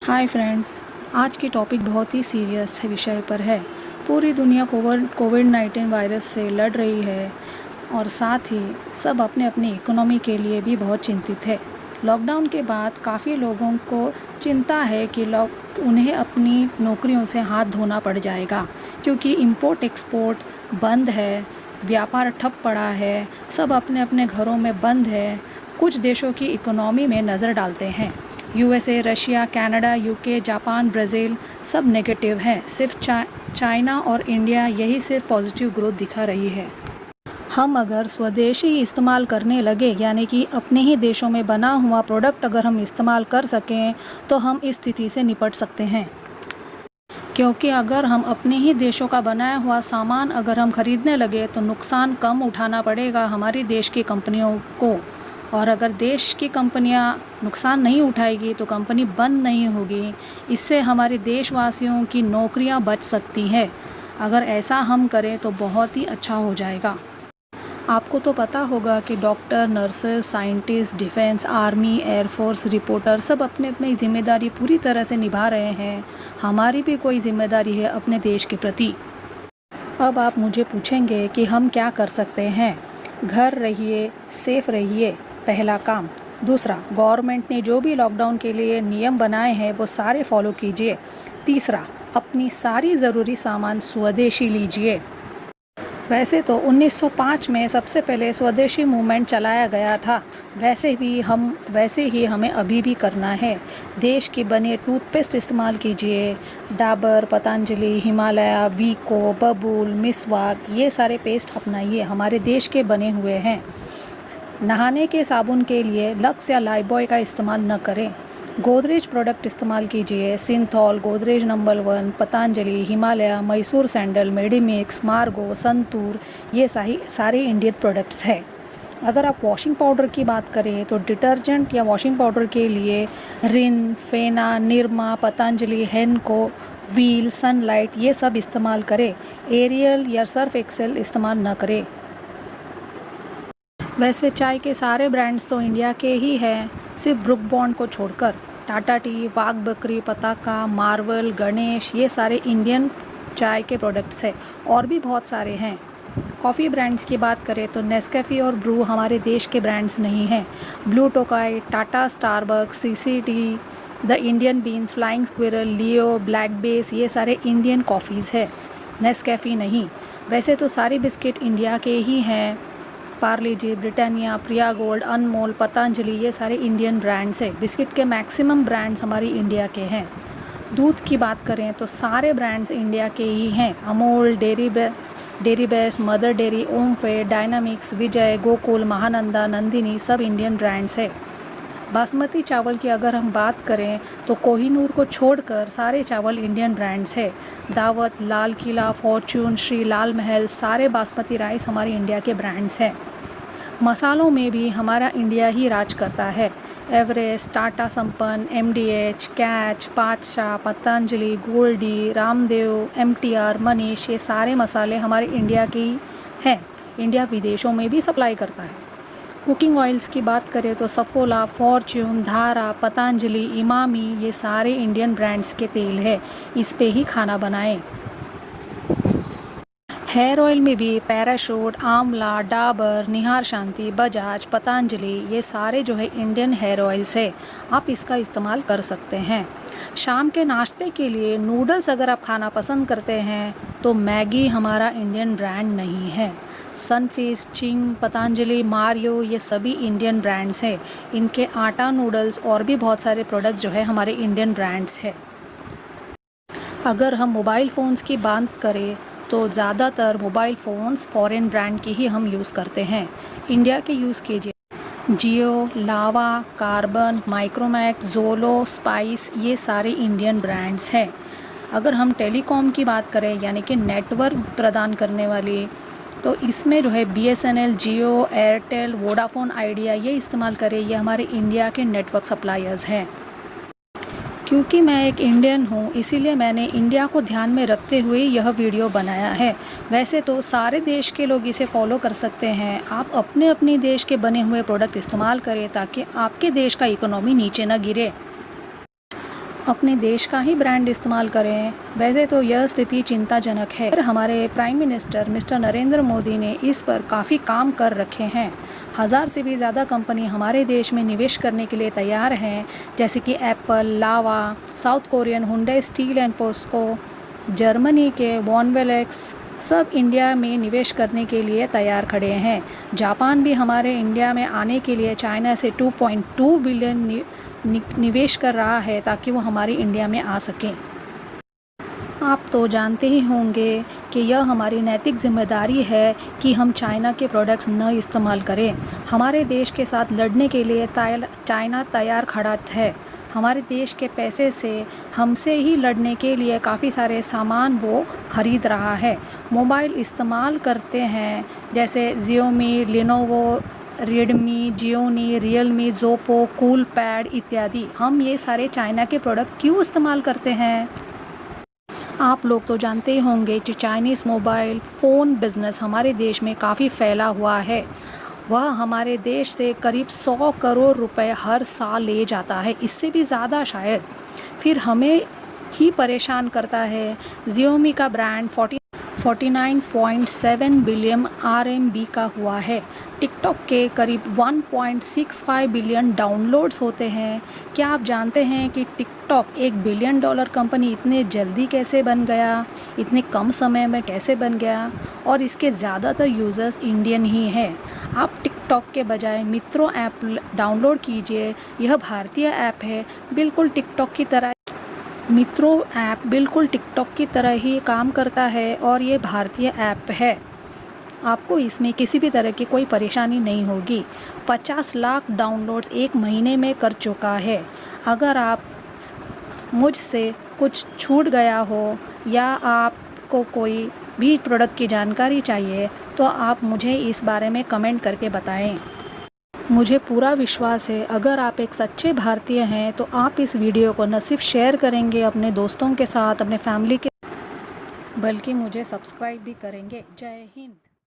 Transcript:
Hi friends, आज की topic बहुत ही सीरियस विषय पर है। पूरी दुनिया कोविड-19 वायरस से लड़ रही है और साथ ही सब अपने अपनी इकोनॉमी के लिए भी बहुत चिंतित है। लॉकडाउन के बाद काफ़ी लोगों को चिंता है कि उन्हें अपनी नौकरियों से हाथ धोना पड़ जाएगा, क्योंकि इंपोर्ट एक्सपोर्ट बंद है, व्यापार ठप पड़ा है, सब अपने अपने घरों में बंद है। कुछ देशों की इकोनॉमी में नज़र डालते हैं। USA, Russia, Canada, UK, Japan, Brazil सब नेगेटिव हैं। सिर्फ चाइना और इंडिया यही सिर्फ पॉजिटिव ग्रोथ दिखा रही है। हम अगर स्वदेशी इस्तेमाल करने लगे, यानी कि अपने ही देशों में बना हुआ प्रोडक्ट अगर हम इस्तेमाल कर सकें तो हम इस स्थिति से निपट सकते हैं। क्योंकि अगर हम अपने ही देशों का बनाया हुआ सामान अगर हम खरीदने लगे तो नुकसान कम उठाना पड़ेगा हमारी देश की कंपनियों को। और अगर देश की कंपनियां नुकसान नहीं उठाएगी तो कंपनी बंद नहीं होगी। इससे हमारे देशवासियों की नौकरियां बच सकती हैं। अगर ऐसा हम करें तो बहुत ही अच्छा हो जाएगा। आपको तो पता होगा कि doctor, nurses, scientist, defence, army, air force, reporter सब अपने अपनी जिम्मेदारी पूरी तरह से निभा रहे हैं। हमारी भी कोई जिम्मेदारी है अपने देश के प्रति। अब आप मुझे पूछेंगे कि हम क्या कर सकते हैं। घर रहिए, सेफ रहिए, पहला काम। दूसरा, गवर्नमेंट ने जो भी लॉकडाउन के लिए नियम बनाए हैं वो सारे फॉलो कीजिए। तीसरा, अपनी सारी ज़रूरी सामान स्वदेशी लीजिए। वैसे तो 1905 में सबसे पहले स्वदेशी मूवमेंट चलाया गया था, वैसे ही हमें अभी भी करना है। देश के बने टूथपेस्ट इस्तेमाल कीजिए। डाबर, पतंजलि, हिमालय, वीको, बबूल, मिसवाक ये सारे पेस्ट अपनाइए, हमारे देश के बने हुए हैं। नहाने के साबुन के लिए लक्स या लाइफबॉय का इस्तेमाल न करें। गोदरेज प्रोडक्ट इस्तेमाल कीजिए। सिंथॉल, गोदरेज नंबर 1, पतंजलि, हिमालय, मैसूर सैंडल, मेडिमिक्स, मार्गो, संतूर ये सारे इंडियन प्रोडक्ट्स हैं। अगर आप वॉशिंग पाउडर की बात करें तो डिटर्जेंट या वॉशिंग पाउडर के लिए रिन, फेना, निरमा, पतंजलि, हेनको, व्हील, सनलाइट ये सब इस्तेमाल करें। एरियल या सर्फ एक्सेल इस्तेमाल न करें। वैसे चाय के सारे ब्रांड्स तो इंडिया के ही हैं, सिर्फ ब्रुक बॉन्ड को छोड़कर। टाटा टी, वाघ बकरी, पताका, मार्वल, गणेश ये सारे इंडियन चाय के प्रोडक्ट्स हैं। और भी बहुत सारे हैं। कॉफ़ी ब्रांड्स की बात करें तो नेस्कैफ़े और ब्रू हमारे देश के ब्रांड्स नहीं हैं। Blue Tokai, Tata, Starbucks, CCD, the Indian beans, flying squirrel, Leo, black base ये सारे इंडियन कॉफ़ीज़ है, नेस्कैफ़े नहीं। वैसे तो सारी बिस्किट इंडिया के ही हैं। पार्ले जी, ब्रिटानिया, प्रिया गोल्ड, अनमोल, पतंजलि ये सारे इंडियन ब्रांड्स हैं। बिस्किट के मैक्सिमम ब्रांड्स हमारी इंडिया के हैं। दूध की बात करें तो सारे ब्रांड्स इंडिया के ही हैं। Amul, Dairy Best, Mother Dairy, Omfed, Dynamix, Vijay, Gokul, Mahananda, Nandini सब इंडियन ब्रांड्स हैं। बासमती चावल की अगर हम बात करें तो कोहिनूर को छोड़कर सारे चावल इंडियन ब्रांड्स हैं। दावत, लाल किला, फॉर्च्यून, श्री लाल महल सारे बासमती राइस हमारी इंडिया के ब्रांड्स हैं। मसालों में भी हमारा इंडिया ही राज करता है। एवरेस्ट, टाटा संपन्न, एमडीएच, कैच, बादशाह, पतंजलि, गोल्डी, रामदेव, एमटीआर, मनीष ये सारे मसाले हमारे इंडिया के ही हैं। इंडिया विदेशों में भी सप्लाई करता है। कुकिंग ऑयल्स की बात करें तो सफोला, फॉर्च्यून, धारा, पतंजलि, इमामी ये सारे इंडियन ब्रांड्स के तेल है। इस पे ही खाना बनाएं। हेयर ऑयल में भी पैराशूट, आंवला, डाबर, निहार शांति, बजाज, पतंजलि ये सारे जो है इंडियन हेयर ऑयल्स है। आप इसका इस्तेमाल कर सकते हैं। शाम के नाश्ते के लिए नूडल्स अगर आप खाना पसंद करते हैं तो मैगी हमारा इंडियन ब्रांड नहीं है। सनफीस्ट, चिंग, पतंजलि, मारियो ये सभी इंडियन ब्रांड्स हैं। इनके आटा नूडल्स और भी बहुत सारे प्रोडक्ट्स जो है हमारे इंडियन ब्रांड्स हैं। अगर हम मोबाइल फ़ोन्स की बात करें तो ज़्यादातर मोबाइल फ़ोन्स फॉरेन ब्रांड की ही हम यूज़ करते हैं। इंडिया के यूज़ कीजिए। जियो, लावा, कार्बन, माइक्रोमैक्स, जोलो, स्पाइस ये सारे इंडियन ब्रांड्स हैं। अगर हम टेलीकॉम की बात करें यानी कि नेटवर्क प्रदान करने वाली, तो इसमें जो है बीएसएनएल, जियो, एयरटेल, वोडाफोन आइडिया ये इस्तेमाल करें। ये हमारे इंडिया के नेटवर्क सप्लायर्स हैं। क्योंकि मैं एक इंडियन हूँ इसीलिए मैंने इंडिया को ध्यान में रखते हुए यह वीडियो बनाया है। वैसे तो सारे देश के लोग इसे फॉलो कर सकते हैं। आप अपने अपने देश के बने हुए प्रोडक्ट इस्तेमाल करें ताकि आपके देश का इकोनॉमी नीचे ना गिरे। अपने देश का ही ब्रांड इस्तेमाल करें। वैसे तो यह स्थिति चिंताजनक है, पर हमारे prime minister mister Narendra Modi ने इस पर काफ़ी काम कर रखे हैं। 1000 से भी ज़्यादा कंपनी हमारे देश में निवेश करने के लिए तैयार हैं, जैसे कि Apple, Lava, South Korean Hyundai Steel and POSCO, Germany के वॉनवेलेक्स, सब इंडिया में निवेश करने के लिए तैयार खड़े हैं। जापान भी हमारे इंडिया में आने के लिए चाइना से 2.2 बिलियन निवेश कर रहा है ताकि वो हमारी इंडिया में आ सकें। आप तो जानते ही होंगे कि यह हमारी नैतिक जिम्मेदारी है कि हम चाइना के प्रोडक्ट्स न इस्तेमाल करें। हमारे देश के साथ लड़ने के लिए चाइना तैयार खड़ा है। हमारे देश के पैसे से हमसे ही लड़ने के लिए काफ़ी सारे सामान वो ख़रीद रहा है। मोबाइल इस्तेमाल करते हैं जैसे Xiaomi, Lenovo, Redmi, Gionee, Realme, Zopo, Coolpad इत्यादि। हम ये सारे चाइना के प्रोडक्ट क्यों इस्तेमाल करते हैं? आप लोग तो जानते ही होंगे कि चाइनीज़ मोबाइल फ़ोन बिज़नेस हमारे देश में काफ़ी फैला हुआ है। वह हमारे देश से करीब 100 करोड़ रुपए हर साल ले जाता है, इससे भी ज़्यादा शायद। फिर हमें ही परेशान करता है। जियोमी का ब्रांड 49.7 बिलियन RMB का हुआ है। टिकटॉक के करीब 1.65 बिलियन डाउनलोड्स होते हैं। क्या आप जानते हैं कि टिकटॉक $1 बिलियन कंपनी इतने जल्दी कैसे बन गया, इतने कम समय में कैसे बन गया? और इसके ज़्यादातर यूज़र्स इंडियन ही हैं। आप टिकटॉक के बजाय मित्रों ऐप डाउनलोड कीजिए। यह भारतीय ऐप है, बिल्कुल टिकटॉक की तरह। मित्रों ऐप बिल्कुल टिकटॉक की तरह ही काम करता है और ये भारतीय ऐप है। आपको इसमें किसी भी तरह की कोई परेशानी नहीं होगी। 50 लाख डाउनलोड्स एक महीने में कर चुका है। अगर आप मुझसे कुछ छूट गया हो या आपको कोई भी प्रोडक्ट की जानकारी चाहिए तो आप मुझे इस बारे में कमेंट करके बताएं। मुझे पूरा विश्वास है अगर आप एक सच्चे भारतीय हैं तो आप इस वीडियो को न सिर्फ शेयर करेंगे अपने दोस्तों के साथ, अपने फैमिली के, बल्कि मुझे सब्सक्राइब भी करेंगे। जय हिंद।